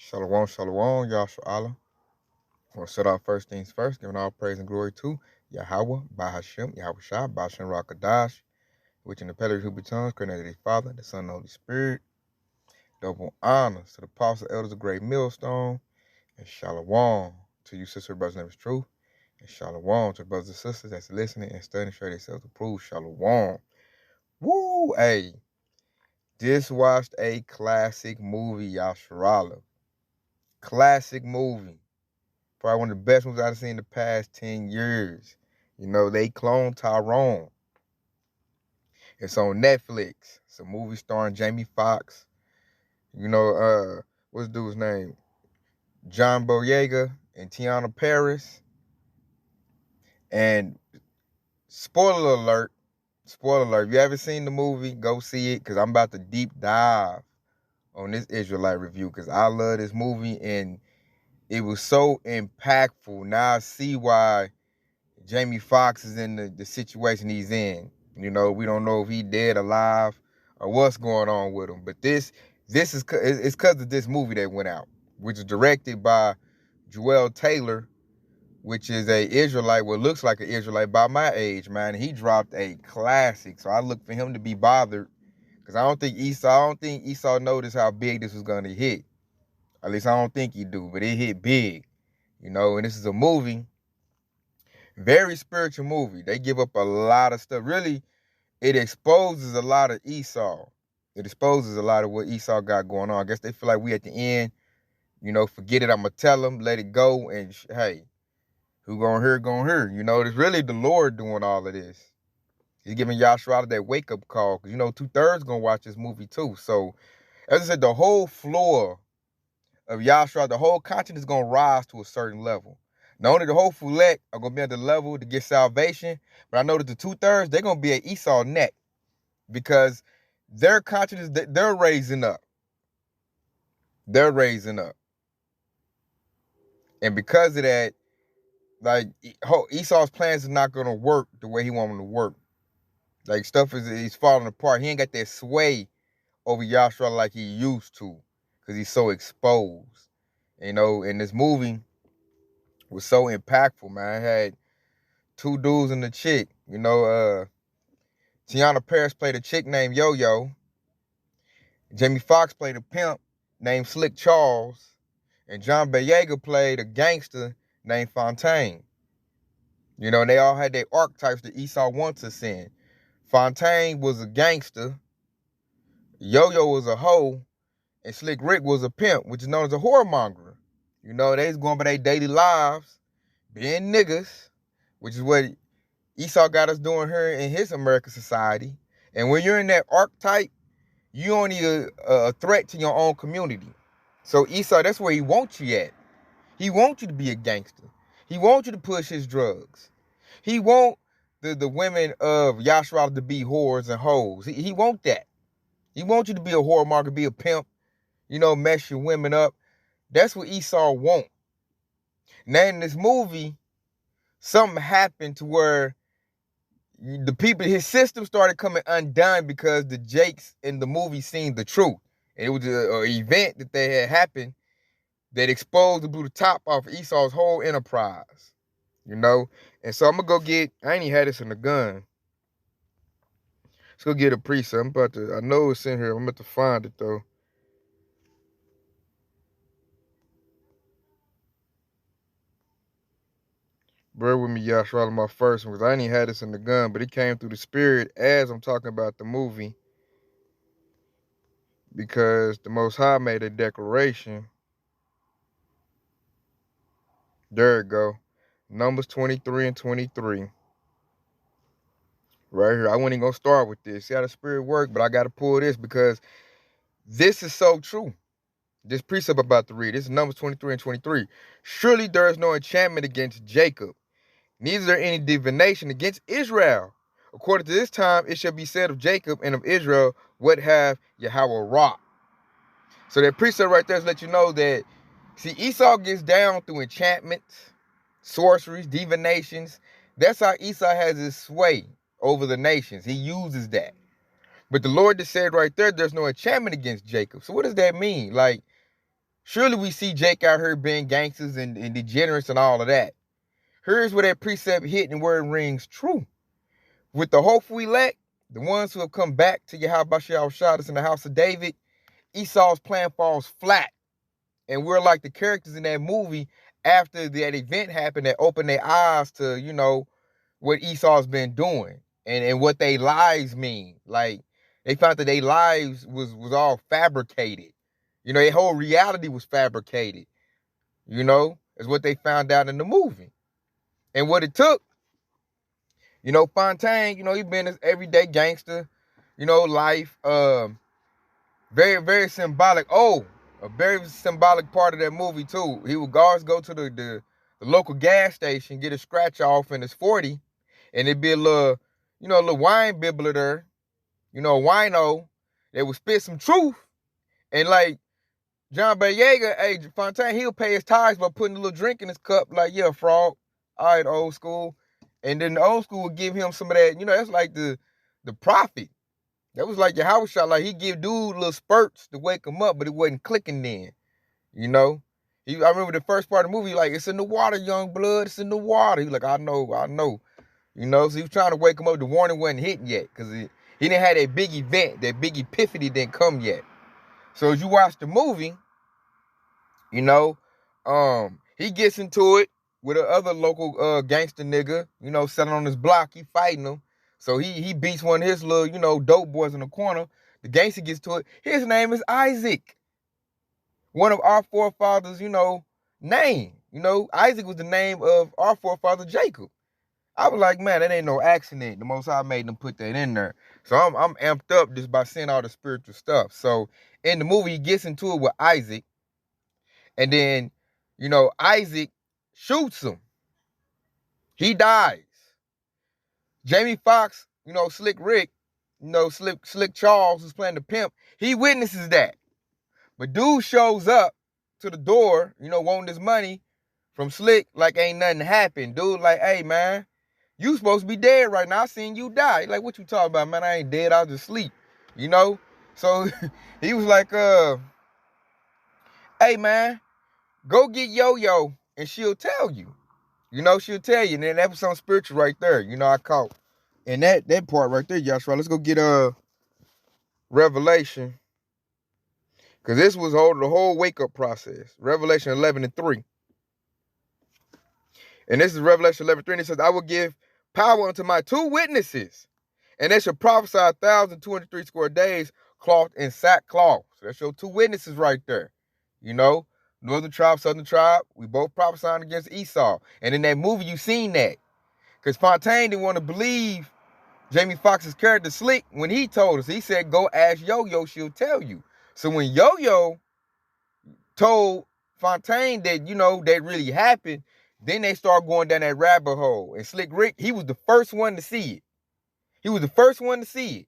Shalom, shalom, Yahshua Allah. We'll set off first things first, giving all praise and glory to Yahweh, Bahashem, Yahweh Shah, Bahashem Rakadash, which in the pedigree who tongues, created the Father, the Son, and the Holy Spirit. Double honors to the apostles, elders of Great Millstone, and shalom to you, sister, brothers, name is truth, and shalom to the brothers and sisters that's listening and studying, show themselves to prove shalom. Woo, hey, just watched a classic movie, Yahshua Allah. Classic movie. Probably one of the best movies I've seen in the past 10 years. You know, they cloned Tyrone. It's on Netflix. It's a movie starring Jamie Foxx. You know, what's the dude's name? John Boyega and Tiana Paris. And spoiler alert, if you haven't seen the movie, go see it, because I'm about to deep dive on this Israelite review, because I love this movie, and it was so impactful. Now I see why Jamie Foxx is in the situation he's in. You know, we don't know if he dead, alive, or what's going on with him. But this is it's because of this movie that went out, which is directed by Joel Taylor, which is a Israelite, what looks like an Israelite by my age, man. He dropped a classic, so I look for him to be bothered, because I don't think Esau noticed how big this was gonna hit. At least I don't think he do, but it hit big, you know. And this is a movie. Very spiritual movie. They give up a lot of stuff. Really, it exposes a lot of Esau. It exposes a lot of what Esau got going on. I guess they feel like we at the end, you know, forget it, I'm going to tell them, let it go, and hey, who gonna hear? You know, it's really the Lord doing all of this. He's giving Yahshua that wake-up call, because, you know, 2/3 going to watch this movie too. So, as I said, the whole floor of Yahshua, the whole content is going to rise to a certain level. Not only the whole Fulek are going to be at the level to get salvation, but I know that the 2/3, they're going to be at Esau neck, because their conscience, they're raising up. They're raising up. And because of that, like, Esau's plans is not going to work the way he wants them to work. Like, stuff he's falling apart. He ain't got that sway over Yahshua like he used to, because he's so exposed. You know, in this movie was so impactful, man. It had two dudes and a chick. You know, Tiana Paris played a chick named Yo-Yo. Jamie Foxx played a pimp named Slick Charles. And John Boyega played a gangster named Fontaine. You know, and they all had their archetypes that Esau wants us in. Fontaine was a gangster. Yo-Yo was a hoe. And Slick Rick was a pimp, which is known as a whoremonger. You know, they was going by their daily lives, being niggas, which is what Esau got us doing here in his American society. And when you're in that archetype, you only a threat to your own community. So Esau, that's where he wants you at. He wants you to be a gangster. He wants you to push his drugs. He wants the women of Yahshua to be whores and hoes. He wants that. He wants you to be a whoremonger, be a pimp, you know, mess your women up. That's what Esau wants. Now in this movie, something happened to where the people, his system started coming undone, because the Jakes in the movie seen the truth. And it was an event that they had happened that exposed and blew the top off Esau's whole enterprise. You know? And so I'm going to go get, I ain't even had this in the gun. Let's go get a preset. I know it's in here. I'm about to find it though. Bear with me, y'all. Swallow my first one, because I ain't even had this in the gun, but it came through the spirit as I'm talking about the movie, because the Most High made a declaration. There it go. Numbers 23 and 23. Right here. I wasn't even going to start with this. See how the spirit work, but I got to pull this, because this is so true. This precept I'm about to read. This is Numbers 23 and 23. Surely there is no enchantment against Jacob, neither is there any divination against Israel. According to this time, it shall be said of Jacob and of Israel, what have Yahweh wrought. So that precept right there is let you know that, see, Esau gets down through enchantments, sorceries, divinations. That's how Esau has his sway over the nations. He uses that. But the Lord just said right there, there's no enchantment against Jacob. So what does that mean? Like, Surely we see Jake out here being gangsters and degenerates and all of that. Here's where that precept hit and where it rings true. With the hopeful elect, the ones who have come back to Yahweh Shaddai in the house of David, Esau's plan falls flat. And we're like the characters in that movie after that event happened that opened their eyes to, what Esau's been doing and what their lives mean. Like, they found that their lives was all fabricated. Their whole reality was fabricated, is what they found out in the movie. And what it took, Fontaine, he been this everyday gangster, life, very, very symbolic. Oh, a very symbolic part of that movie, too. He would guards go to the local gas station, get a scratch off in his 40, and it'd be a little wine bibbler there, a wino that would spit some truth. And like John Boyega, hey, Fontaine, he'll pay his tithes by putting a little drink in his cup, like, yeah, frog. All right, old school. And then the old school would give him some of that, that's like the prophet. That was like your house shot. Like, he give dude little spurts to wake him up, but it wasn't clicking then. I remember the first part of the movie, like, it's in the water, young blood. It's in the water. He was like, I know. So he was trying to wake him up. The warning wasn't hitting yet because he didn't have that big event. That big epiphany didn't come yet. So as you watch the movie, he gets into it with another local gangster nigga, sitting on his block. He fighting him. So he beats one of his little, dope boys in the corner. The gangster gets to it. His name is Isaac. One of our forefathers, name. Isaac was the name of our forefather Jacob. I was like, man, that ain't no accident. The Most High made them put that in there. So I'm amped up just by seeing all the spiritual stuff. So in the movie, he gets into it with Isaac. And then, Isaac shoots him. He dies. Jamie Foxx, Slick Rick, Slick Charles, who's playing the pimp, he witnesses that. But dude shows up to the door, wanting his money from Slick like ain't nothing happened. Dude like, hey, man, you supposed to be dead right now. I seen you die. Like, what you talking about, man? I ain't dead. I was just asleep, So he was like, hey, man, go get Yo-Yo and she'll tell you. She'll tell you. And then that was something spiritual right there. I caught. And that part right there, Joshua. Let's go get Revelation. Because this was the whole wake-up process. Revelation 11:3. And this is Revelation 11:3. And it says, I will give power unto my two witnesses, and they shall prophesy 1,203 square days, clothed in sackcloth. So that's your two witnesses right there. Northern tribe, southern tribe, we both prophesying against Esau. And in that movie, you seen that. Because Fontaine didn't want to believe Jamie Foxx's character Slick when he told us. He said, go ask Yo-Yo, she'll tell you. So when Yo-Yo told Fontaine that, that really happened, then they start going down that rabbit hole. And Slick Rick, he was the first one to see it. He was the first one to see it.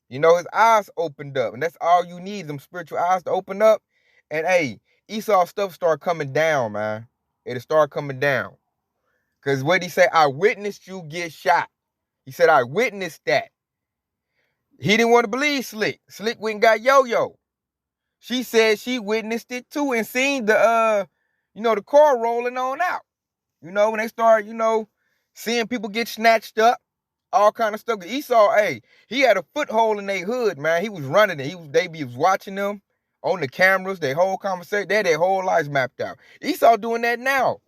His eyes opened up. And that's all you need, them spiritual eyes to open up. And hey, Esau's stuff start coming down, man. It'll start coming down. Because what he said, I witnessed you get shot. He said, I witnessed that. He didn't want to believe Slick. Slick went and got Yo-Yo. She said she witnessed it too and seen the car rolling on out. When they start, seeing people get snatched up, all kind of stuff. Esau, hey, he had a foothold in their hood, man. He was running it. They was watching them on the cameras, their whole conversation. They had their whole lives mapped out. Esau doing that now.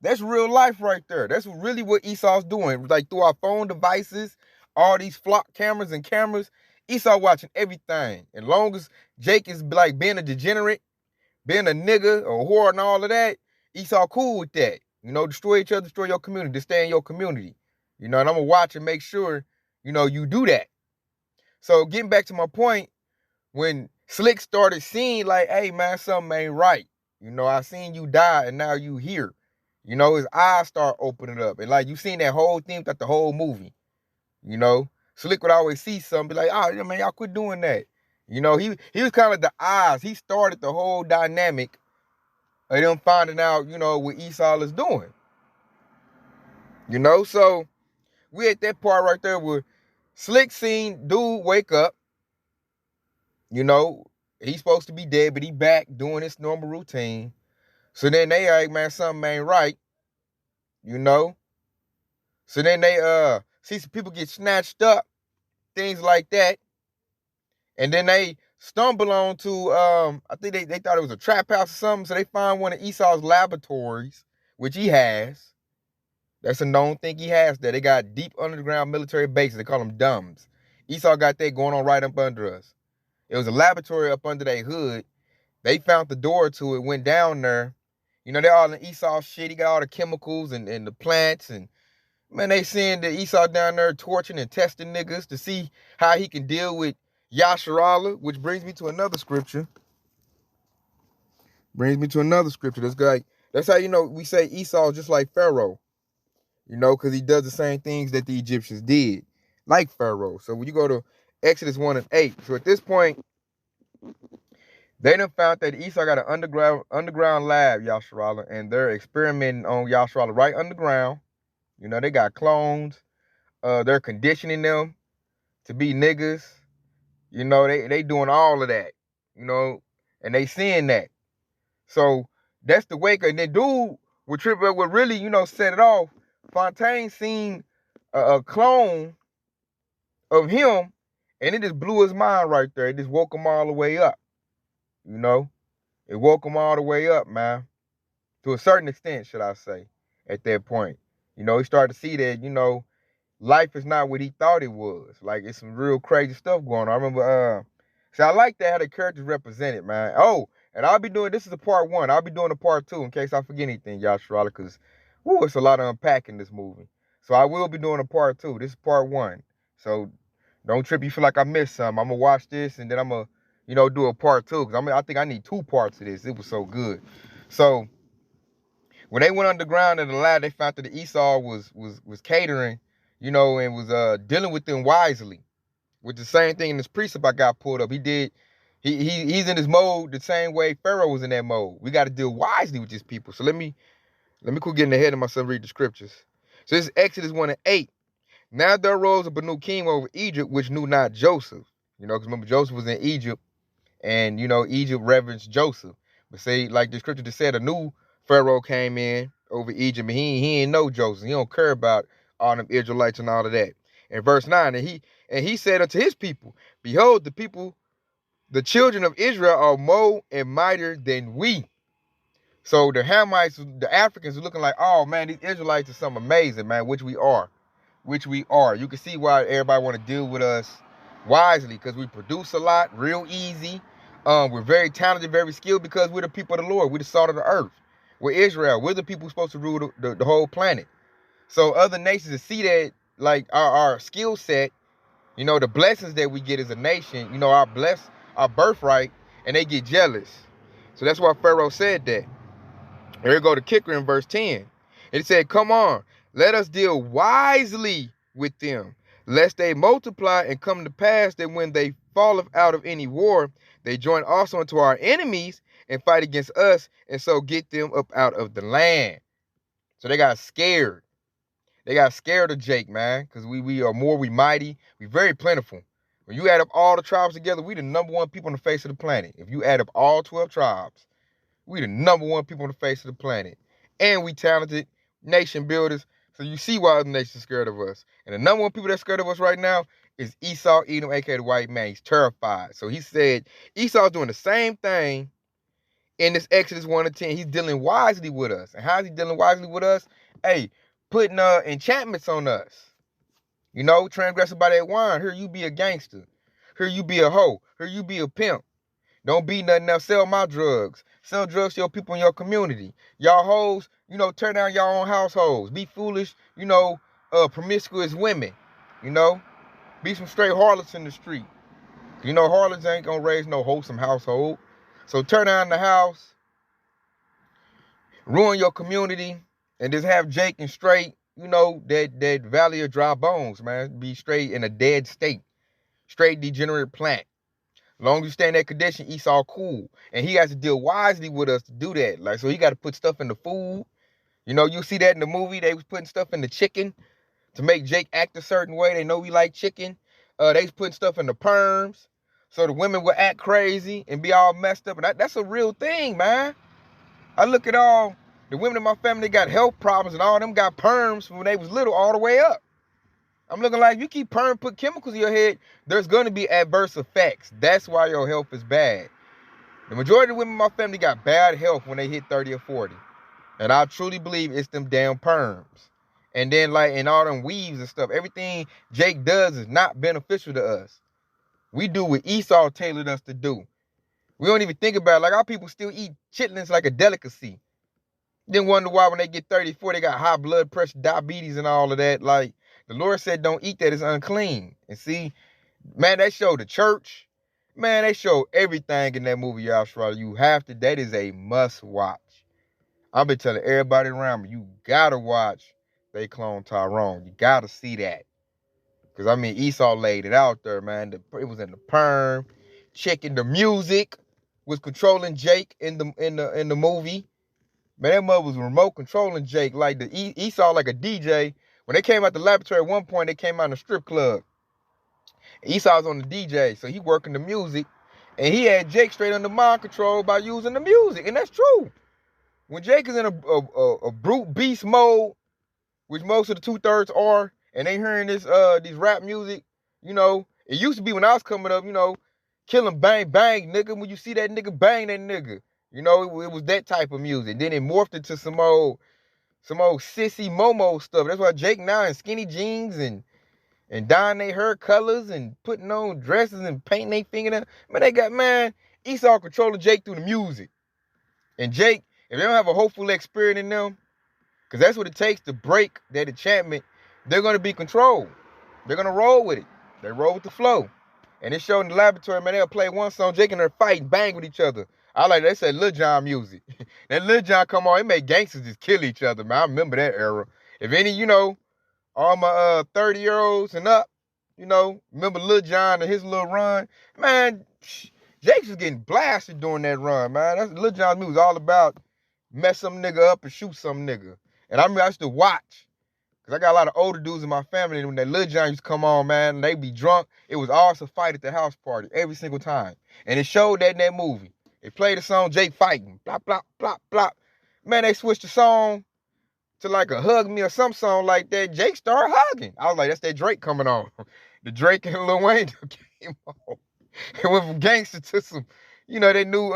That's real life right there. That's really what Esau's doing. Like through our phone devices, all these flock cameras and cameras, Esau watching everything. And long as Jake is like being a degenerate, being a nigga, a whore and all of that, Esau cool with that. Destroy each other, destroy your community, to stay in your community. And I'm going to watch and make sure, you do that. So getting back to my point, when Slick started seeing like, hey, man, something ain't right. I seen you die and now you here. His eyes start opening up. And like you seen that whole thing throughout the whole movie. Slick would always see something, be like, oh, man, y'all quit doing that. He was kind of the eyes. He started the whole dynamic of them finding out, what Esau is doing. So we at that part right there where Slick seen dude wake up, He's supposed to be dead, but he back doing his normal routine. So then they like, man, something ain't right, you know? So then they see some people get snatched up, things like that. And then they stumble onto I think they thought it was a trap house or something, so they find one of Esau's laboratories, which he has. That's a known thing he has there. They got deep underground military bases. They call them DUMBs. Esau got that going on right up under us. It was a laboratory up under their hood. They found the door to it, went down there. You know, they're all in Esau shit. He got all the chemicals and the plants. And, man, they seeing the Esau down there torching and testing niggas to see how he can deal with Yasharallah, which brings me to another scripture. That's how you know we say Esau just like Pharaoh. You know, because he does the same things that the Egyptians did, like Pharaoh. So when you go to Exodus 1 and 8, so at this point, they done found that Esau got an underground lab, Yasharallah, and they're experimenting on Yasharallah right underground. You know, they got clones. They're conditioning them to be niggas. You know, they doing all of that. You know, and they seeing that. So that's the wake. And then dude would really, you know, set it off. Fontaine seen a clone of him, and it just blew his mind right there. It just woke him all the way up. You know, it woke him all the way up, man. To a certain extent, should I say, at that point. You know, he started to see that, you know, life is not what he thought it was. Like, it's some real crazy stuff going on. I remember, see, I like that how the characters represented, man. Oh, and I'll be doing, this is a part 1. I'll be doing a part 2 in case I forget anything, Yasharallah, because, it's a lot of unpacking this movie. So I will be doing a part 2. This is part 1. So don't trip you feel like I missed something. I'm going to watch this and then I'm going to, you know, do a part 2. Because I think I need 2 parts of this. It was so good. So when they went underground in the lab, they found that Esau was catering, you know, and was dealing with them wisely. With the same thing in this precept I got pulled up. He's in his mode the same way Pharaoh was in that mode. We got to deal wisely with these people. So let me quit getting ahead of myself and read the scriptures. So this is Exodus 1 and 8. Now there arose a new king over Egypt, which knew not Joseph. You know, because remember Joseph was in Egypt, and, you know, Egypt reverenced Joseph. But say, like the scripture just said, a new Pharaoh came in over Egypt, and he ain't know Joseph. He don't care about all them Israelites and all of that. In verse 9, and he said unto his people, behold, the children of Israel are more and mightier than we. So the Hamites, the Africans are looking like, oh man, these Israelites are something amazing, man, which we are. You can see why everybody want to deal with us wisely, because we produce a lot, real easy. We're very talented, very skilled, because we're the people of the Lord. We're the salt of the earth. We're Israel. We're the people supposed to rule the whole planet. So other nations see that, like our skill set, you know, the blessings that we get as a nation, you know, our birthright, and they get jealous. So that's why Pharaoh said that. Here we go to kicker in verse 10. It said, come on, let us deal wisely with them, lest they multiply and come to pass that when they falleth out of any war, they join also unto our enemies and fight against us, and so get them up out of the land. So they got scared. They got scared of Jake, man, because we are more, we mighty, we very plentiful. When you add up all the tribes together, we the number 1 people on the face of the planet. If you add up all 12 tribes, we the number 1 people on the face of the planet. And we talented, nation builders. So you see why other nations are scared of us. And the number 1 people that's scared of us right now is Esau Edom, aka the white man. He's terrified. So he said Esau's doing the same thing in this Exodus 1 and 10. He's dealing wisely with us. And how is he dealing wisely with us? Hey, putting enchantments on us. You know, transgressing by that wine. Here you be a gangster. Here you be a hoe. Here you be a pimp. Don't be nothing else. Sell my drugs. Sell drugs to your people in your community. Y'all hoes, you know, turn down your own households. Be foolish, you know, promiscuous women. You know, be some straight harlots in the street. You know, harlots ain't gonna raise no wholesome household. So turn down the house, ruin your community, and just have Jake and straight, you know, that valley of dry bones, man. Be straight in a dead state. Straight degenerate plant. As long as you stay in that condition, Esau cool. And he has to deal wisely with us to do that. Like, so he got to put stuff in the food. You know, you see that in the movie. They was putting stuff in the chicken to make Jake act a certain way. They know we like chicken. They was putting stuff in the perms. So the women would act crazy and be all messed up. And that's a real thing, man. I look at all the women in my family got health problems, and all of them got perms when they was little all the way up. I'm looking like, you keep put chemicals in your head, there's going to be adverse effects. That's why your health is bad. The majority of the women in my family got bad health when they hit 30 or 40. And I truly believe it's them damn perms. And then like in all them weaves and stuff, everything Jake does is not beneficial to us. We do what Esau tailored us to do. We don't even think about it. Like, our people still eat chitlins like a delicacy. Then wonder why when they get 34, they got high blood pressure, diabetes, and all of that. Like, the Lord said, don't eat that, it's unclean. And see, man, they show the church. Man, they show everything in that movie, y'all. You have to, that is a must watch. I've been telling everybody around me, you gotta watch They Clone Tyrone. You gotta see that. Because, I mean, Esau laid it out there, man. It was in the perm. Checking the music. Was controlling Jake in the movie. Man, that mother was remote controlling Jake like the Esau like a DJ. When they came out the laboratory at one point, they came out in a strip club. Esau's on the DJ, so he working the music, and he had Jake straight under mind control by using the music, and that's true. When Jake is in a brute beast mode, which most of the 2/3 are, and they hearing this these rap music, you know, it used to be when I was coming up, you know, kill him, bang, bang, nigga. When you see that nigga, bang that nigga. You know, it was that type of music. Then it morphed into some old sissy Momo stuff. That's why Jake now in skinny jeans and dyeing their hair colors and putting on dresses and painting their fingernails. Man, they got, man, Esau controlling Jake through the music. And Jake, if they don't have a hopeful experience in them, because that's what it takes to break that enchantment, they're going to be controlled. They're going to roll with it. They roll with the flow. And it showed in the laboratory, man, they'll play one song, Jake and her fight, bang with each other. I like that. They said Lil Jon music. That Lil Jon come on, it made gangsters just kill each other, man. I remember that era. If any, you know, all my 30-year-olds and up, you know, remember Lil Jon and his little run, man, Jake was getting blasted during that run, man. That's Lil Jon's music was all about mess some nigga up and shoot some nigga. And I remember I used to watch. Because I got a lot of older dudes in my family, and when that Lil Jon used to come on, man, they be drunk. It was always a fight at the house party every single time. And it showed that in that movie. They played the song Jake fighting. Blop, blop, blop, blop. Man, they switched the song to like a Hug Me or some song like that. Jake started hugging. I was like, that's that Drake coming on. The Drake and Lil Wayne came on. It went from gangster to some, you know, they new,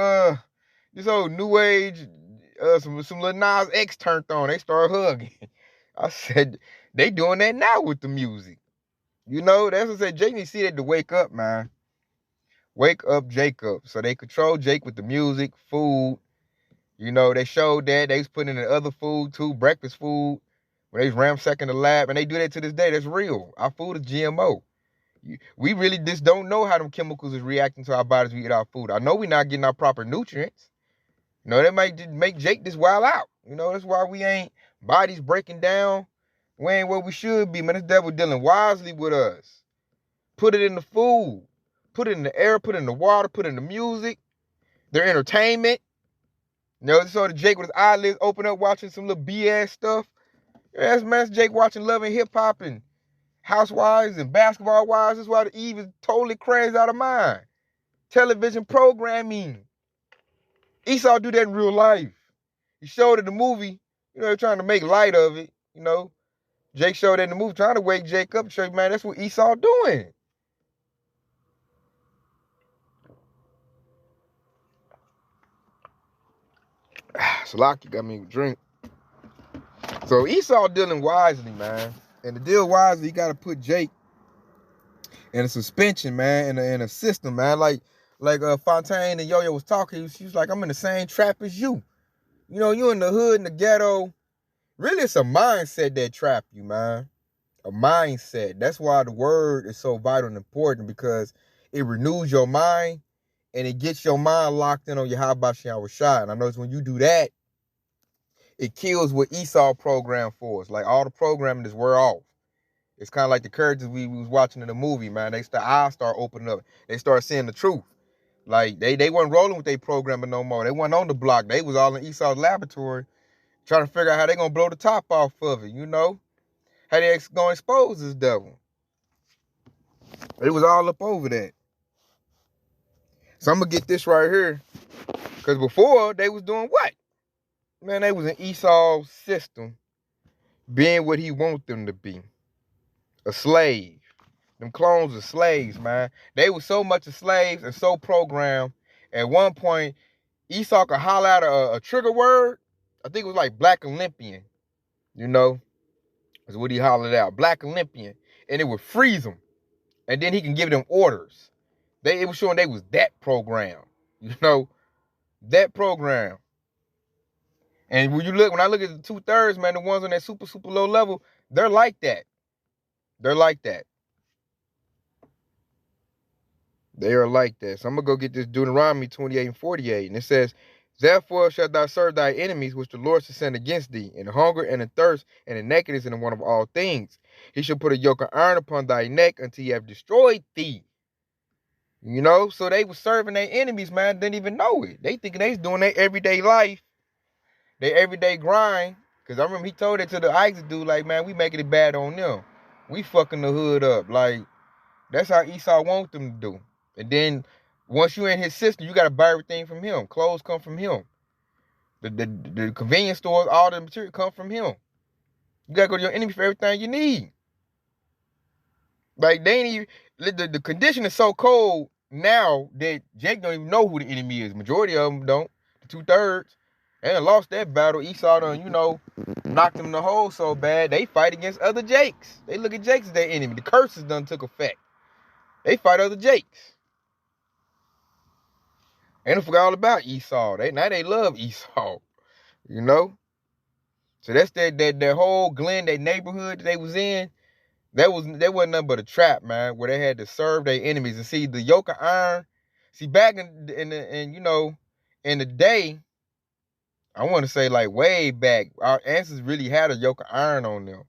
this old new age, some Lil Nas X turned on. They started hugging. I said, they doing that now with the music. You know, that's what I said. Jake needs to see that to wake up, man. Wake up, Jacob. So they control Jake with the music, food. You know, they showed that. They was putting in other food too, breakfast food. When they was ransacking the lab, and they do that to this day. That's real. Our food is GMO. We really just don't know how them chemicals is reacting to our bodies when we eat our food. I know we're not getting our proper nutrients. You know, that might just make Jake just wild out. You know, that's why we ain't, bodies breaking down. We ain't where we should be, man. This devil dealing wisely with us. Put it in the food. Put it in the air, put it in the water, put it in the music, their entertainment. You know, so the Jake with his eyelids open up watching some little BS stuff. Yeah, that's Jake watching Love and Hip Hop and Housewives and Basketball Wives. That's why the Eve is totally crazy out of mind. Television programming. Esau do that in real life. He showed in the movie, you know, they're trying to make light of it, you know. Jake showed that in the movie, trying to wake Jake up and show you, man, that's what Esau doing. Salaki got me a drink. So Esau dealing wisely, man. And to deal wisely, you got to put Jake in a suspension, man, in a system, man. Like Fontaine and Yo-Yo was talking, she was like, I'm in the same trap as you. You know, you in the hood, in the ghetto. Really, it's a mindset that trap you, man. A mindset. That's why the word is so vital and important, because it renews your mind and it gets your mind locked in on your how about Yahweh Shai. And I notice when you do that, it kills what Esau programmed for us. Like, all the programming is wear off. It's kind of like the characters we was watching in the movie, man. Eyes start opening up. They start seeing the truth. Like, they wasn't rolling with their programming no more. They wasn't on the block. They was all in Esau's laboratory trying to figure out how they gonna blow the top off of it, you know? How they gonna expose this devil. It was all up over that. So I'm gonna get this right here. Because before, they was doing what? Man, they was in Esau's system, being what he want them to be. A slave. Them clones are slaves, man. They were so much of slaves and so programmed. At one point, Esau could holler out a trigger word. I think it was like Black Olympian. You know, is what he hollered out. Black Olympian. And it would freeze them. And then he can give them orders. It was showing they was that programmed. You know, that program. And when I look at the 2/3, man, the ones on that super, super low level, they're like that. They're like that. They are like that. So I'm going to go get this Deuteronomy 28 and 48. And it says, therefore shalt thou serve thy enemies, which the Lord shall send against thee, in the hunger and the thirst and the nakedness and the want of all things. He shall put a yoke of iron upon thy neck until he have destroyed thee. You know, so they were serving their enemies, man, didn't even know it. They thinking they was doing their everyday life, their everyday grind. Because I remember he told it to the Isaac dude, like, man, we making it bad on them. We fucking the hood up. Like, that's how Esau wants them to do. And then once you're in his system, you got to buy everything from him. Clothes come from him. The convenience stores, all the material come from him. You got to go to your enemy for everything you need. Like, they ain't even, the condition is so cold now that Jake don't even know who the enemy is. Majority of them don't. The 2/3. They done lost that battle. Esau done, knocked them in the hole so bad, they fight against other Jakes. They look at Jakes as their enemy. The curses done took effect. They fight other Jakes. They done forgot all about Esau. Now they love Esau. You know? So that's that whole Glen, that neighborhood that they was in. That wasn't nothing but a trap, man, where they had to serve their enemies. And see, the yoke of iron, back in the day, I want to say like way back, our ancestors really had a yoke of iron on them.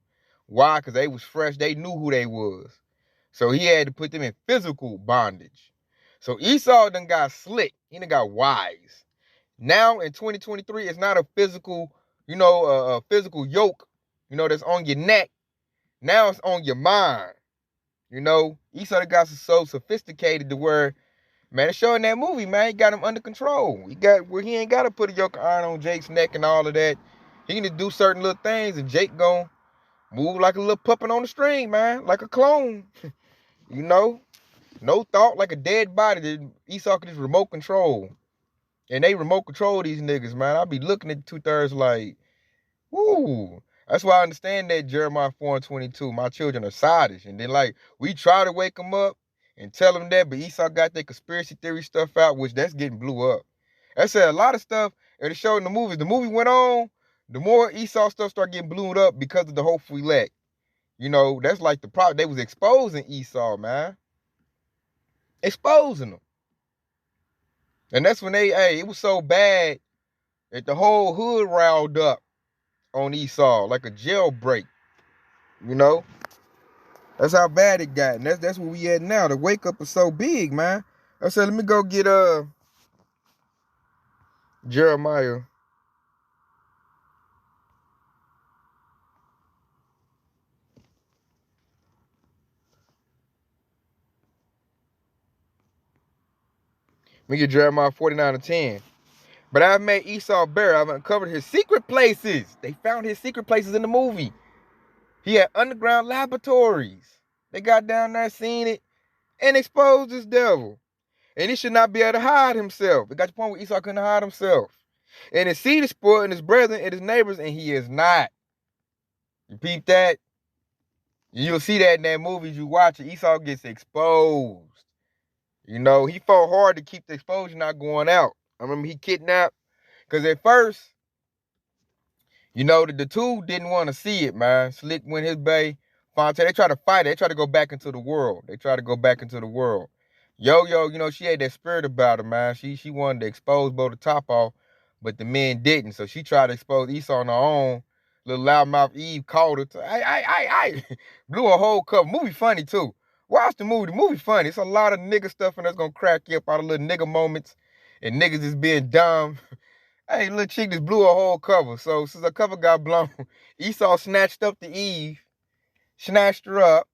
Why? Because they was fresh. They knew who they was. So he had to put them in physical bondage. So Esau done got slick. He done got wise. Now in 2023, it's not a physical, a physical yoke, that's on your neck. Now it's on your mind. Esau done got so sophisticated to where, man, it's showing that movie, man. He got him under control. He ain't got to put a yoke of iron on Jake's neck and all of that. He can just do certain little things, and Jake gon' move like a little puppet on the string, man, like a clone. No thought, like a dead body that Esau can just remote control. And they remote control these niggas, man. I be looking at the 2/3 like, woo. That's why I understand that Jeremiah 4:22. My children are sadish. And then, like, we try to wake them up and tell them that, but Esau got that conspiracy theory stuff out, which that's getting blew up. I said a lot of stuff that it showed in the movies. The movie went on, the more Esau stuff started getting blew up because of the hopeful elect. That's like the problem. They was exposing Esau, man. Exposing them. And that's when it was so bad that the whole hood riled up on Esau, like a jailbreak. That's how bad it got. And that's where we at now. The wake up is so big, man. I said, let me go get Jeremiah. Let me get Jeremiah 49:10. But I've made Esau bare. I've uncovered his secret places. They found his secret places in the movie. He had underground laboratories. They got down there, seen it, and exposed this devil. And he should not be able to hide himself. It got to the point where Esau couldn't hide himself. And his seed is spoiled, and his brethren and his neighbors, and he is not. You peep that? You'll see that in that movie you watch it. Esau gets exposed. He fought hard to keep the exposure not going out. I remember he kidnapped, because at first, the two didn't want to see it, man. Slick went his bay. Fonte, they tried to fight it. They tried to go back into the world. Yo, she had that spirit about her, man. She wanted to expose Bo the top off, but the men didn't. So she tried to expose Esau on her own. Little loudmouth Eve called her. I blew a whole cover. Movie funny, too. Watch the movie. The movie funny. It's a lot of nigga stuff, and that's going to crack you up out of little nigga moments. And niggas is being dumb. Hey, little chick just blew a whole cover. So since the cover got blown, Esau snatched up the Eve, snatched her up,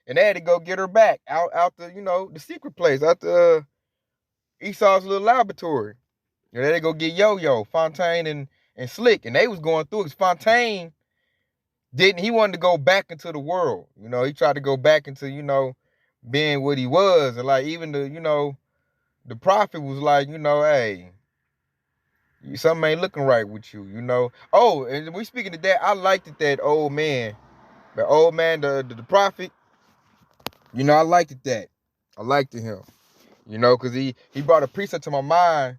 and they had to go get her back out the, the secret place, out the, Esau's little laboratory. You know, they go get Yo-Yo, Fontaine, and Slick, and they was going through it. 'Cause Fontaine he wanted to go back into the world. You know, he tried to go back into, being what he was. And like even the prophet was like, hey, something ain't looking right with you, Oh, and we speaking of that, I liked it that old man. The old man, the prophet, I liked it that. I liked it him. Because he brought a precept to my mind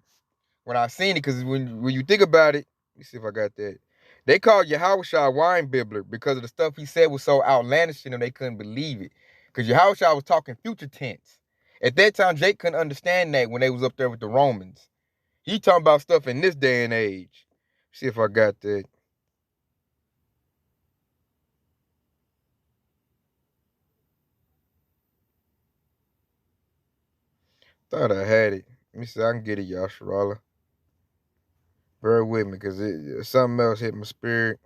when I seen it, because when you think about it, let me see if I got that. They called Yahushua a wine bibbler because of the stuff he said was so outlandish to them they couldn't believe it. Because Yahushua was talking future tense. At that time, Jake couldn't understand that when they was up there with the Romans. He talking about stuff in this day and age. See if I got that. Thought I had it. Let me see. I can get it, Yasharala. Bear with me, because something else hit my spirit.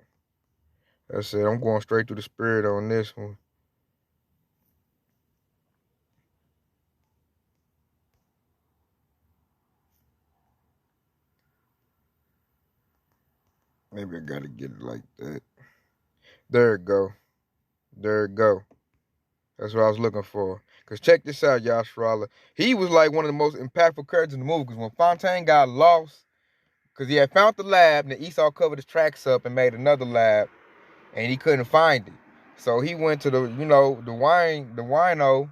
I said, I'm going straight to the spirit on this one. Maybe I gotta get it like that. There it go. There it go. That's what I was looking for. Because check this out, Yasharala. He was like one of the most impactful characters in the movie. Because when Fontaine got lost, because he had found the lab, and Esau covered his tracks up and made another lab, and he couldn't find it. So he went to the wino,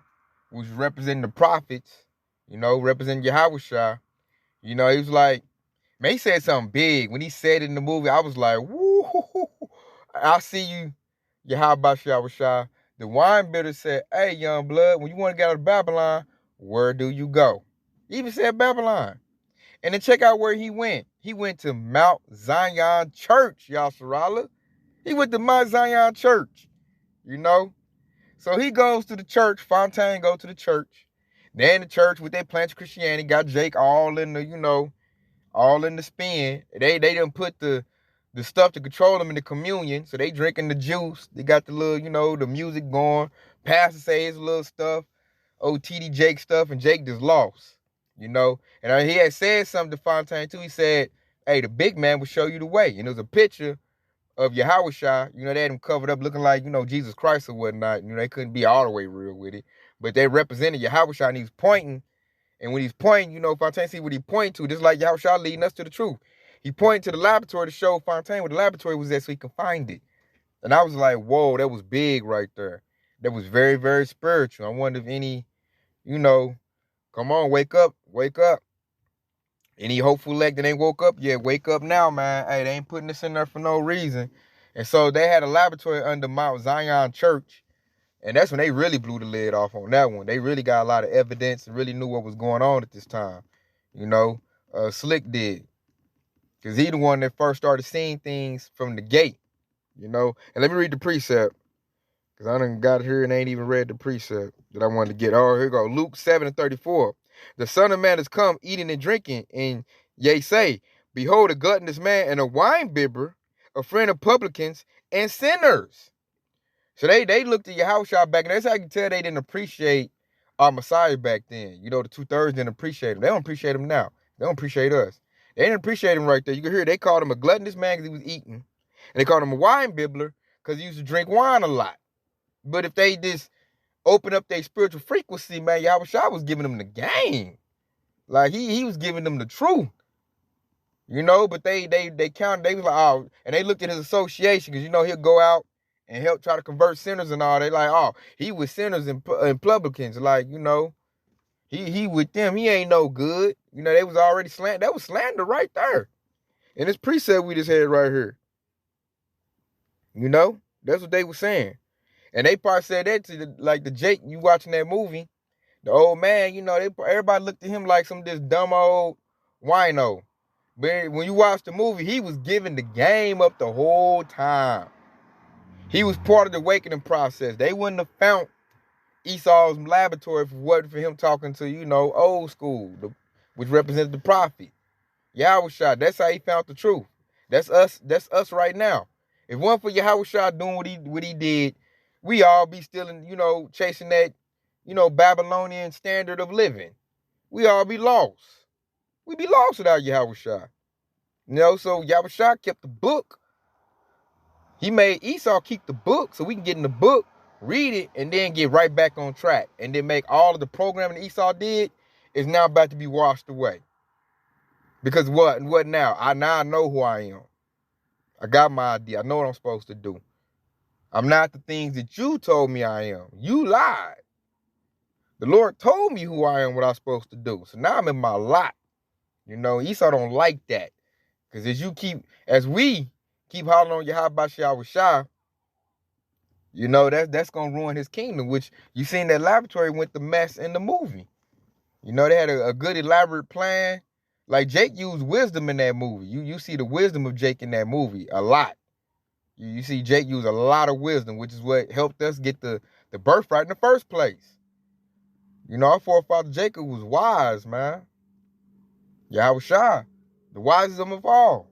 which representing the prophets, representing Yahushua. He was like, man, he said something big. When he said it in the movie, I was like, woo, I see you, Yahushua. The wine bidder said, hey, young blood, when you want to get out of Babylon, where do you go? He even said Babylon. And then check out where he went. He went to Mount Zion Church, Yasharala. He went to Mount Zion Church, So he goes to the church. Fontaine go to the church. Then the church with their plans of Christianity got Jake all in the, all in the spin. They didn't put the stuff to control them in the communion. So they drinking the juice. They got the little, the music going. Pastor say his little stuff. OTD Jake stuff. And Jake just lost, And he had said something to Fontaine too. He said, hey, the big man will show you the way. And it was a picture of Yahushua. They had him covered up looking like, Jesus Christ or whatnot. They couldn't be all the way real with it. But they represented Yahushua, and he was pointing. And when he's pointing, Fontaine see what he pointing to, just like Yahushua leading us to the truth. He pointed to the laboratory to show Fontaine where the laboratory was at so he can find it. And I was like, whoa, that was big right there. That was very, very spiritual. I wonder if any, come on, wake up. Any hopeful leg that ain't woke up yet, wake up now, man. Hey, they ain't putting this in there for no reason. And so they had a laboratory under Mount Zion Church. And that's when they really blew the lid off on that one. They really got a lot of evidence and really knew what was going on at this time. Slick did. Because he the one that first started seeing things from the gate. And let me read the precept. Because I done got here and ain't even read the precept that I wanted to get. Oh, here we go. Luke 7:34. The Son of Man has come eating and drinking. And ye say, behold, a gluttonous man and a wine bibber, a friend of publicans and sinners. So they looked at Yahushua back, and that's how you can tell they didn't appreciate our Messiah back then. The 2/3 didn't appreciate him. They don't appreciate him now. They don't appreciate us. They didn't appreciate him right there. You can hear they called him a gluttonous man because he was eating. And they called him a wine bibbler because he used to drink wine a lot. But if they just open up their spiritual frequency, man, Yahushua was giving them the game. Like he was giving them the truth. But they counted, they was like, oh, and they looked at his association because he'll go out and help try to convert sinners and all. They like, oh, he with sinners and publicans. Like, he with them. He ain't no good. They was already slander. That was slander right there. And this precept we just had right here. That's what they were saying. And they probably said that to the Jake you watching that movie. The old man, everybody looked at him like some of this dumb old wino. But when you watch the movie, he was giving the game up the whole time. He was part of the awakening process. They wouldn't have found Esau's laboratory if it wasn't for him talking to, old school, which represents the prophet. Yahushua, that's how he found the truth. That's us. That's us right now. If it wasn't for Yahushua doing what he did, we all be still in, chasing that, Babylonian standard of living. we all be lost. We be lost without Yahushua. You know, so Yahushua kept the book. He made Esau keep the book so we can get in the book, read it, and then get right back on track. And then make all of the programming Esau did is now about to be washed away. Because what now? I know who I am. I got my idea. I know what I'm supposed to do. I'm not the things that you told me I am. You lied. The Lord told me who I am, what I'm supposed to do. So now I'm in my lot. You know, Esau don't like that. Because as we keep hollering on Yahushua, you know, that's going to ruin his kingdom, which you seen that laboratory went to mess in the movie. You know, they had a good elaborate plan. Like Jake used wisdom in that movie. You see the wisdom of Jake in that movie a lot. You see Jake use a lot of wisdom, which is what helped us get the birthright in the first place. You know, our forefather Jacob was wise, man. Yahushua, the wisest of them all.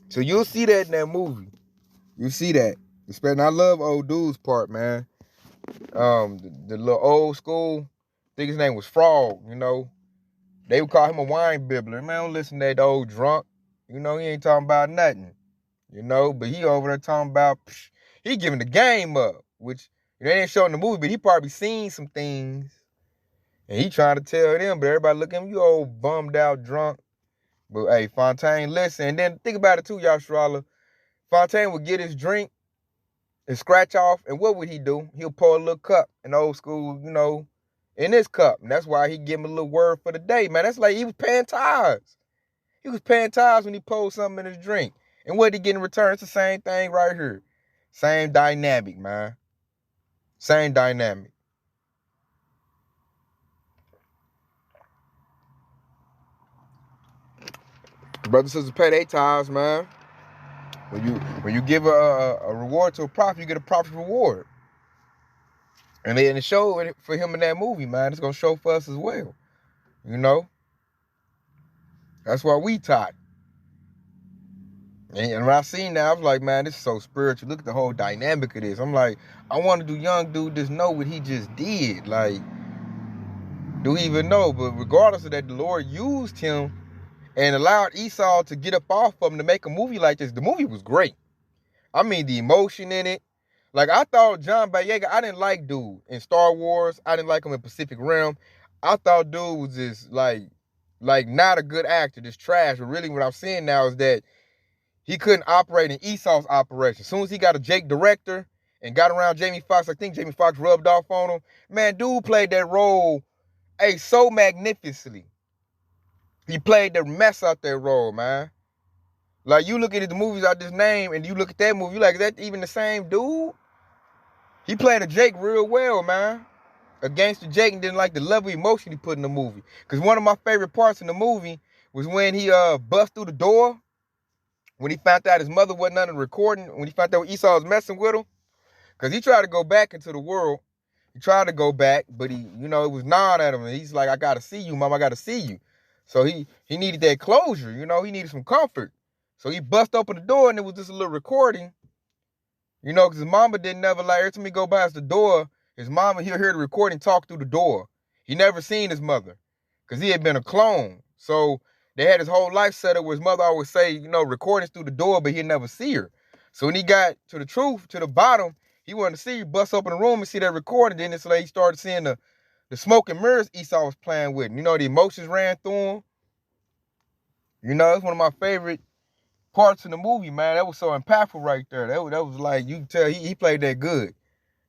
So you'll see that in that movie. You see that. I love old dude's part, man. The little old school, I think his name was Frog, you know. They would call him a wine bibbler. Man, don't listen to that old drunk. You know, he ain't talking about nothing. You know, but he over there talking about, he giving the game up, which they ain't showing the movie, but he probably seen some things. And he trying to tell them, but everybody look at him, you old bummed out drunk. But hey, Fontaine, listen. And then think about it too, Yashara. Fontaine would get his drink and scratch off, and what would he do? He'll pour a little cup, an old school, you know, in this cup. And that's why he give him a little word for the day, man. That's like he was paying tithes. He was paying tithes when he poured something in his drink. And what did he get in return? It's the same thing right here. Same dynamic, man. Same dynamic. Brothers and sisters, pay their tithes, man. When you give a reward to a prophet, you get a prophet reward. And it showed for him in that movie, man. It's gonna show for us as well. You know? That's why we taught. And when I seen that, I was like, man, this is so spiritual. Look at the whole dynamic of this. I'm like, I want to young dude just know what he just did. Like, do he even know? But regardless of that, the Lord used him and allowed Esau to get up off of him to make a movie like this. The movie was great. I mean, the emotion in it. Like, I thought John Boyega, I didn't like dude in Star Wars. I didn't like him in Pacific Rim. I thought dude was just, like not a good actor, just trash. But really what I'm seeing now is that he couldn't operate in Esau's operation. As soon as he got a Jake director and got around Jamie Foxx, I think Jamie Foxx rubbed off on him. Man, dude played that role, so magnificently. He played the mess out that role, man. Like, you look at the movies I just named, and you look at that movie, you like, is that even the same dude? He played a Jake real well, man. Against the Jake, and then like the level of emotion he put in the movie. Because one of my favorite parts in the movie was when he bust through the door. When he found out his mother wasn't under the recording, when he found out Esau was messing with him. Because he tried to go back into the world. He tried to go back, but he, you know, it was gnawing at him. And he's like, I got to see you, Mom. I got to see you. So he needed that closure, you know. He needed some comfort. So he bust open the door, and it was just a little recording. You know, because his mama didn't never, like, every time he go past the door, his mama, he'll hear the recording talk through the door. He never seen his mother because he had been a clone. So they had his whole life set up where his mother always say, you know, recordings through the door, but he'd never see her. So when he got to the truth, to the bottom, he wanted to see her, bust open the room and see that recording. Then it's like he started seeing the smoke and mirrors Esau was playing with. You know, the emotions ran through him. You know, it's one of my favorite parts in the movie, man. That was so impactful right there. That was like, you can tell he played that good.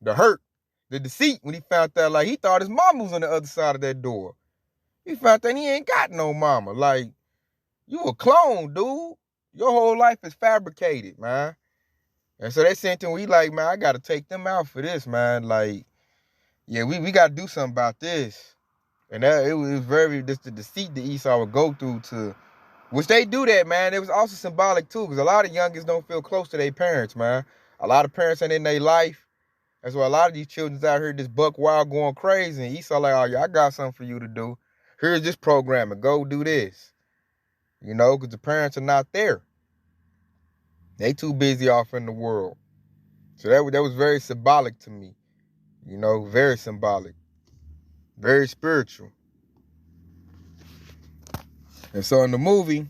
The hurt, the deceit when he found out, like, he thought his mama was on the other side of that door. He found out he ain't got no mama. Like, you a clone, dude. Your whole life is fabricated, man. And so they sent him, we like, man, I got to take them out for this, man. Like, yeah, we got to do something about this. And that, it was very, just the deceit that Esau would go through to, which they do that, man. It was also symbolic, too, because a lot of youngins don't feel close to their parents, man. A lot of parents ain't in their life. That's why a lot of these children's out here just buck wild going crazy. And Esau like, oh, yeah, I got something for you to do. Here's this programming. Go do this. You know, because the parents are not there. They too busy off in the world. So that was very symbolic to me. You know, very symbolic. Very spiritual. And so in the movie,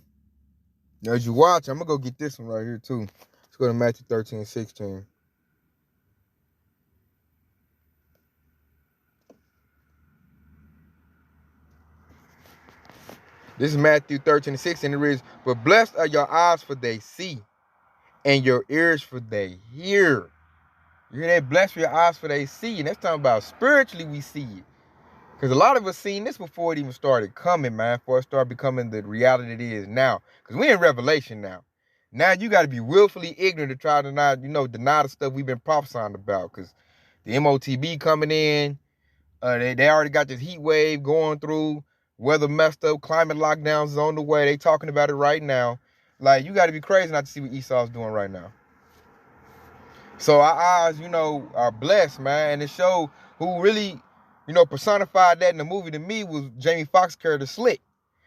as you watch, I'm going to go get this one right here too. Let's go to Matthew 13:16. This is Matthew 13:16. It reads, but blessed are your eyes for they see, and your ears for they hear. You hear that? Blessed for your eyes for they see. And that's talking about spiritually we see it. Because a lot of us seen this before it even started coming, man, before it started becoming the reality it is now. Because we're in Revelation now. Now you got to be willfully ignorant to try to not, deny the stuff we've been prophesying about. Because the MOTB coming in, they already got this heat wave going through, weather messed up, climate lockdowns is on the way. They talking about it right now. Like, you got to be crazy not to see what Esau's doing right now. So our eyes, are blessed, man. And it showed who really, personified that in the movie to me was Jamie Foxx's character Slick.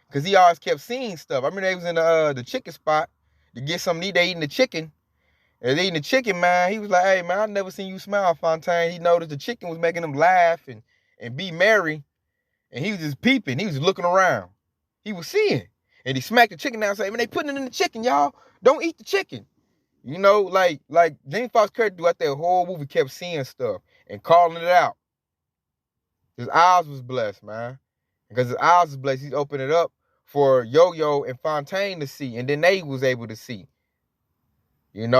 Because he always kept seeing stuff. I remember they was in the chicken spot to get something to eat. They eating the chicken. And they eating the chicken, man. He was like, hey, man, I never seen you smile, Fontaine. He noticed the chicken was making him laugh and be merry. And he was just peeping. He was looking around. He was seeing. And he smacked the chicken down and said, man, they putting it in the chicken, y'all. Don't eat the chicken. Like Jamie Foxx character throughout that whole movie kept seeing stuff and calling it out. His eyes was blessed, man. Because his eyes was blessed, he's opened it up for Yo-Yo and Fontaine to see. And then they was able to see. And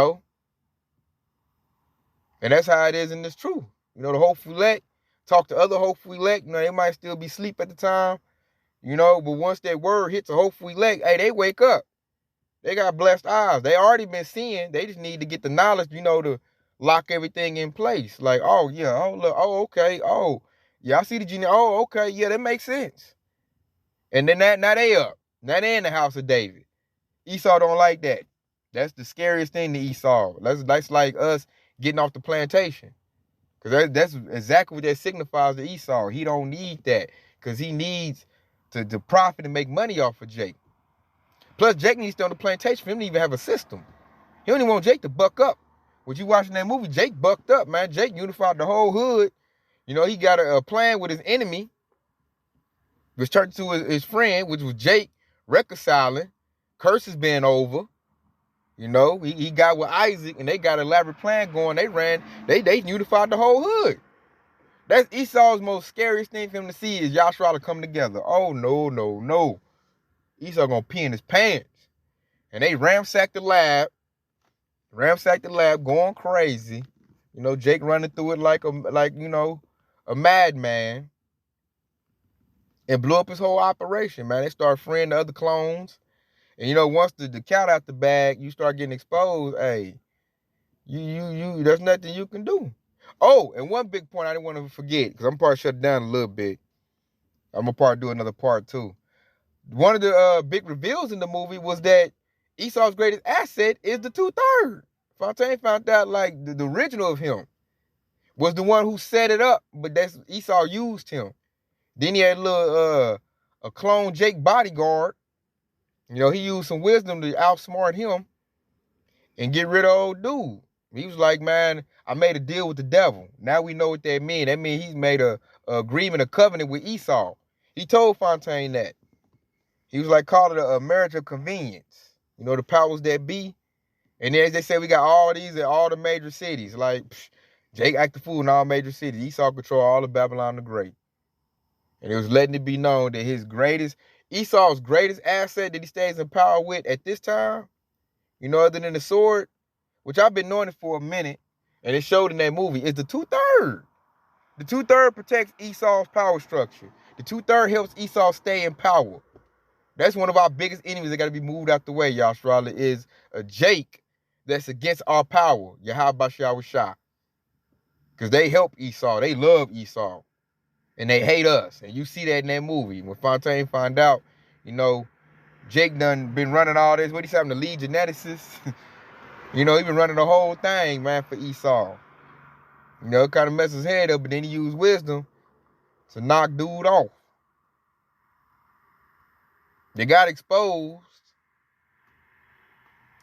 that's how it is in this truth. The hopeful elect, talk to other hopeful elect, they might still be asleep at the time. But once that word hits a hopeful elect, hey, they wake up. They got blessed eyes. They already been seeing. They just need to get the knowledge, to lock everything in place. Like, oh, yeah, oh, look, oh, okay, oh, yeah, I see the genie. Oh, okay, yeah, that makes sense. And then now they up. Now they in the house of David. Esau don't like that. That's the scariest thing to Esau. That's like us getting off the plantation. Because that's exactly what that signifies to Esau. He don't need that. Because he needs to profit and make money off of Jake. Plus, Jake needs to stay on the plantation for him to even have a system. He don't even want Jake to buck up. What you watching that movie, Jake bucked up, man. Jake unified the whole hood. He got a plan with his enemy, which turned to his friend, which was Jake reconciling, curses being over. He got with Isaac, and they got an elaborate plan going. They unified the whole hood. That's Esau's most scariest thing for him to see is Yashua to come together. Oh, no, no, no. Esau gonna pee in his pants. And they ransacked the lab, going crazy. Jake running through it like a madman. And blew up his whole operation, man. They started freeing the other clones. And once the cat out the bag, you start getting exposed, hey, you there's nothing you can do. Oh, and one big point I didn't want to forget, because I'm probably shut it down a little bit. I'm gonna probably do another part too. One of the big reveals in the movie was that Esau's greatest asset is the 2/3. Fontaine found out like the original of him was the one who set it up, but that's Esau used him. Then he had a clone Jake bodyguard. He used some wisdom to outsmart him and get rid of old dude. He was like, man, I made a deal with the devil. Now we know what that means. That means he's made a agreement, a covenant with Esau. He told Fontaine that. He was like, call it a marriage of convenience. The powers that be. And then as they say, we got all these in all the major cities. Like, Jake act the fool in all major cities. Esau control all of Babylon the Great. And it was letting it be known that Esau's greatest asset that he stays in power with at this time, other than the sword, which I've been knowing it for a minute, and it showed in that movie, is the 2/3. The 2/3 protects Esau's power structure. The 2/3 helps Esau stay in power. That's one of our biggest enemies that got to be moved out the way, Yashua, is a Jake that's against our power, Yahweh Shah. Because they help Esau. They love Esau. And they hate us. And you see that in that movie. When Fontaine find out, Jake done been running all this. What he saying, the lead geneticist? He been running the whole thing, man, for Esau. It kind of messes his head up, but then he used wisdom to knock dude off. They got exposed.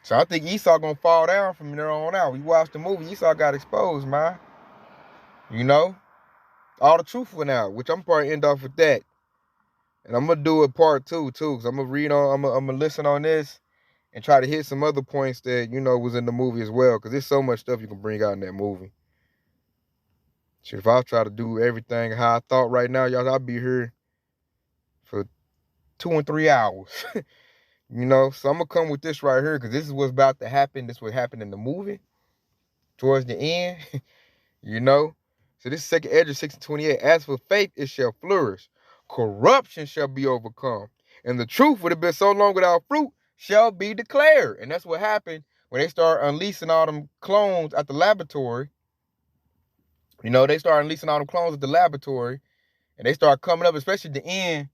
So I think Esau gonna fall down from there on out. We watched the movie, Esau got exposed, man. All the truth went out, which I'm probably end off with that. And I'm gonna do a part 2 too, cause I'm gonna listen on this and try to hit some other points that was in the movie as well, cause there's so much stuff you can bring out in that movie. Shit, if I try to do everything how I thought right now, y'all, I'll be here for 2 and 3 hours. So I'm gonna come with this right here, cause this is what's about to happen. This what happened in the movie towards the end. So this second Edge 6:28. As for faith, it shall flourish. Corruption shall be overcome. And the truth would have been so long without fruit shall be declared. And that's what happened when they start unleashing all them clones at the laboratory. They start unleashing all them clones at the laboratory. And they start coming up, especially at the end,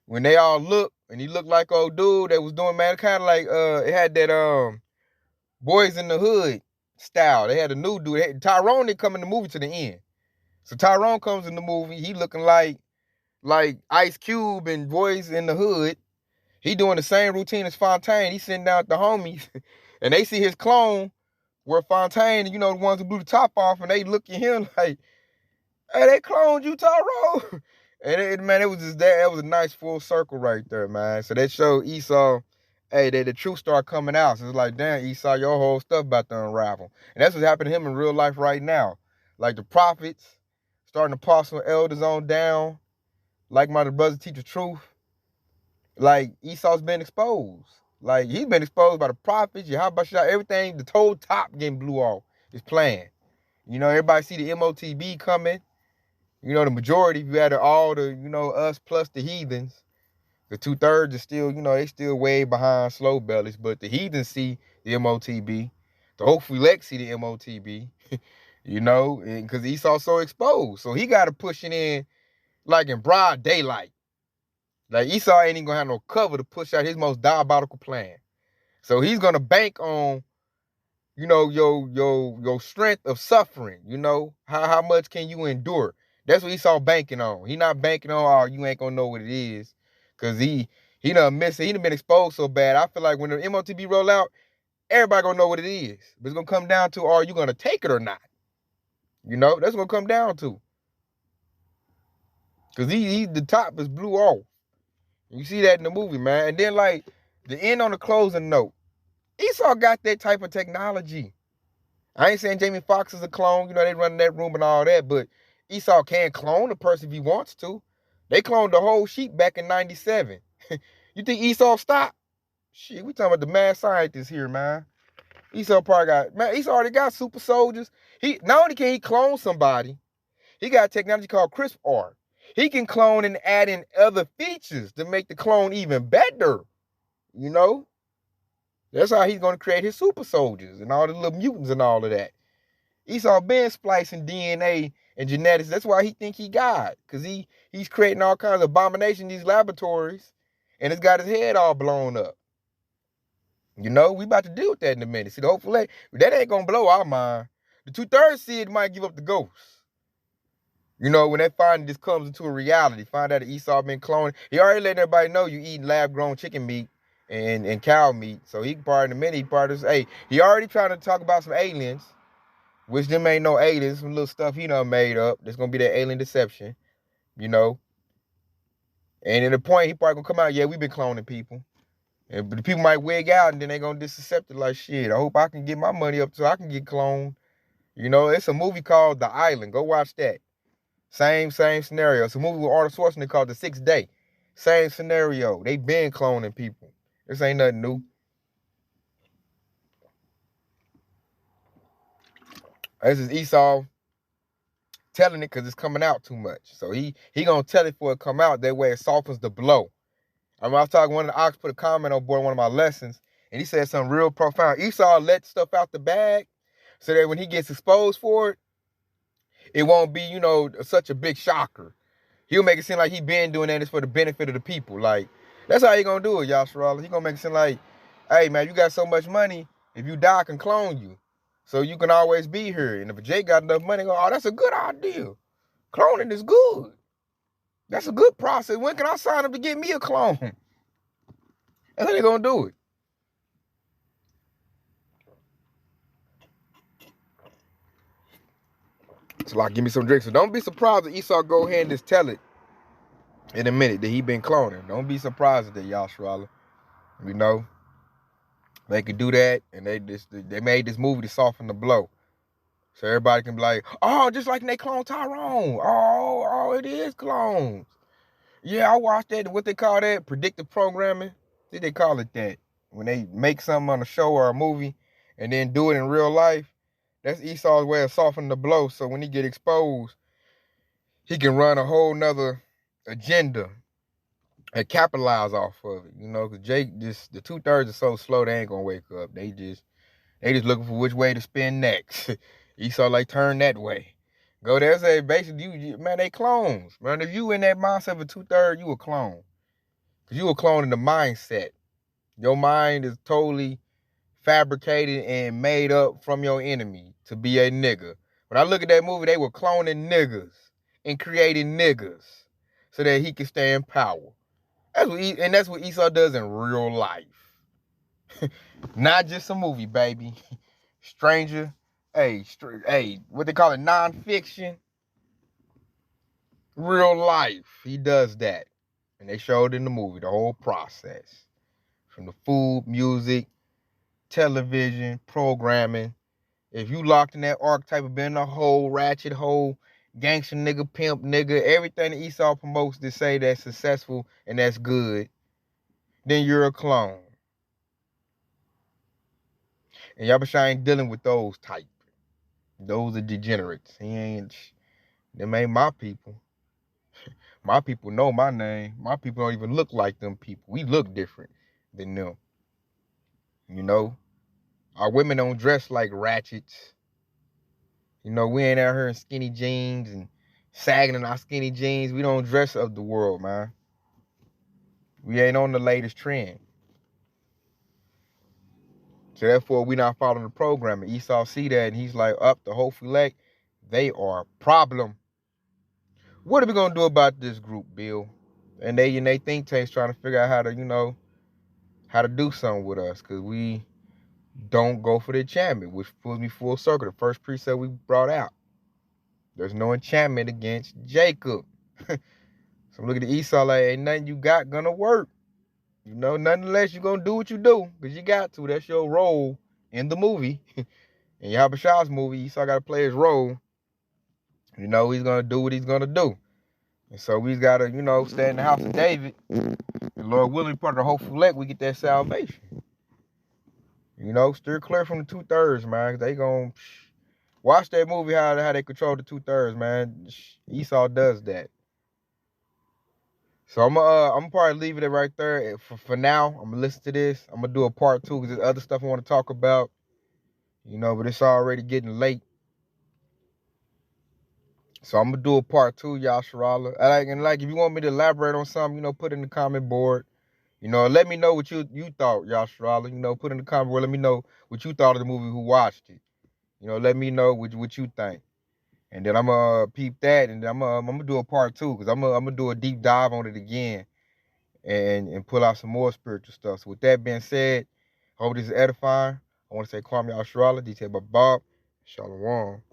when they all look, and he looked like old dude that was doing, man, kind of like it had that Boys in the Hood style. They had a new dude. Tyrone didn't come in the movie to the end. So Tyrone comes in the movie. He looking like Ice Cube and Boys in the Hood. He doing the same routine as Fontaine. He sitting down with the homies, and they see his clone where Fontaine, the ones who blew the top off, and they look at him like, hey, they cloned you, Tyrone. And man, it was just that. It was a nice full circle right there, man. So that showed Esau, hey, the truth started coming out. So it's like, damn, Esau, your whole stuff about to unravel. And that's what's happening to him in real life right now. Like the prophets starting to pass some elders on down. Like my brothers teach the truth. Like Esau's been exposed. Like he's been exposed by the prophets, Yahushua, everything. The whole top getting blew off is playing. Everybody see the MOTB coming. The majority, if you add all the, us plus the heathens, the 2/3 is still, they still way behind slow bellies, but the heathens see the MOTB. The hopefully elect see the MOTB, because Esau's so exposed. So he got to push it in like in broad daylight. Like Esau ain't even gonna have no cover to push out his most diabolical plan. So he's gonna bank on, your strength of suffering. How much can you endure? That's what Esau banking on. He not banking on, oh, you ain't gonna know what it is, cause he done missed it. He done been exposed so bad. I feel like when the MOTB roll out, everybody gonna know what it is. But it's gonna come down to, are you gonna take it or not? That's gonna come down to. Cause the top is blew off. You see that in the movie, man. And then like the end on the closing note, Esau got that type of technology. I ain't saying Jamie Foxx is a clone, they run in that room and all that, but Esau can clone a person if he wants to. They cloned the whole sheep back in 97. You think Esau stopped? Shit, we talking about the mad scientists here, man. Esau already got super soldiers. He not only can he clone somebody, he got technology called CRISPR. He can clone and add in other features to make the clone even better. That's how he's going to create his super soldiers and all the little mutants and all of that. Esau been splicing DNA and genetics. That's why he think he God. Because he's creating all kinds of abomination in these laboratories. And it's got his head all blown up. We about to deal with that in a minute. See, hopefully, that ain't going to blow our mind. The 2/3 see it might give up the ghost. When they find this comes into a reality, find out that Esau been cloning. He already let everybody know you eating lab-grown chicken meat and cow meat. So he part in a minute, he already trying to talk about some aliens, which them ain't no aliens, some little stuff he done made up. There's gonna be that alien deception, And at the point he probably gonna come out, yeah, we've been cloning people. But the people might wig out and then they gonna disaccept it like shit. I hope I can get my money up so I can get cloned. It's a movie called The Island. Go watch that. Same scenario. It's a movie with Arnold Schwarzenegger called The Sixth Day. Same scenario. They been cloning people. This ain't nothing new. This is Esau telling it because it's coming out too much. So he gonna tell it before it come out. That way it softens the blow. I was talking, one of the ox put a comment on board one of my lessons, and he said something real profound. Esau let stuff out the bag so that when he gets exposed for it, it won't be, such a big shocker. He'll make it seem like he been doing that. It's for the benefit of the people. Like, that's how he gonna do it, Yashara. He gonna make it seem like, hey, man, you got so much money, if you die, I can clone you. So you can always be here. And if Jake got enough money, go, oh, that's a good idea. Cloning is good. That's a good process. When can I sign up to get me a clone? That's how they gonna do it. So like, give me some drinks. So don't be surprised if Esau go ahead and just tell it. in a minute that he been cloning. Don't be surprised at that, Yashara. You know, they could do that, and they made this movie to soften the blow. So everybody can be like, oh, just like when they clone Tyrone. Oh, it is clones. Yeah, I watched that. What they call that? Predictive programming. I think they call it that. When they make something on a show or a movie and then do it in real life, that's Esau's way of softening the blow. So when he get exposed, he can run a whole nother agenda and capitalize off of it. You know, because Jake, the 2/3 are so slow, they ain't gonna wake up. They just looking for which way to spin next. Esau like turn that way. Go there, say basically man, they clones. Man, if you in that mindset of 2/3, you a clone. Cause you a clone in the mindset. Your mind is totally fabricated and made up from your enemy to be a nigga. When I look at that movie, they were cloning niggas and creating niggas so that he can stay in power. That's what Esau does in real life. Not just a movie, baby. Stranger, what they call it, nonfiction, real life. He does that. And they showed in the movie the whole process. From the food, music, television, programming. If you locked in that archetype of being a whole ratchet, whole gangster nigga, pimp nigga, everything that Esau promotes to say that's successful and that's good, then you're a clone. And Yabasha ain't dealing with those type. Those are degenerates. Them ain't my people. My people know my name. My people don't even look like them people. We look different than them. You know? Our women don't dress like ratchets. You know, we ain't out here in skinny jeans and sagging in our skinny jeans. We don't dress up the world, man. We ain't on the latest trend. So therefore, we not following the program. And Esau see that and he's like, up the whole select, they are a problem. What are we gonna do about this group, Bill? And they in their think tanks trying to figure out how to do something with us, cause we don't go for the enchantment, which pulls me full circle. The first precept we brought out. There's no enchantment against Jacob. So I'm looking at Esau like, ain't nothing you got gonna work. You know, nonetheless, you're gonna do what you do, because you got to. That's your role in the movie. In Yahushua's movie, Esau gotta play his role. You know, he's gonna do what he's gonna do. And so we gotta, stay in the house of David. And Lord willing, part of the whole select, we get that salvation. You know, steer clear from the 2/3, man. They gonna watch that movie how they control the 2/3, man. Esau does that. So I'm probably leaving it right there for now. I'm gonna listen to this. I'm gonna do a part 2 because there's other stuff I want to talk about. But it's already getting late. So I'm gonna do a part 2, Yasharala. And if you want me to elaborate on something, put it in the comment board. Let me know what you thought, Yasharala. Put in the comment board. Let me know what you thought of the movie. Who watched it? Let me know what you think. And then I'm gonna peep that, and then I'm gonna do a part 2 because I'm gonna do a deep dive on it again, and pull out some more spiritual stuff. So with that being said, I hope this is edifying. I want to say Kwame Yasharala, detailed by Bob. Shalom.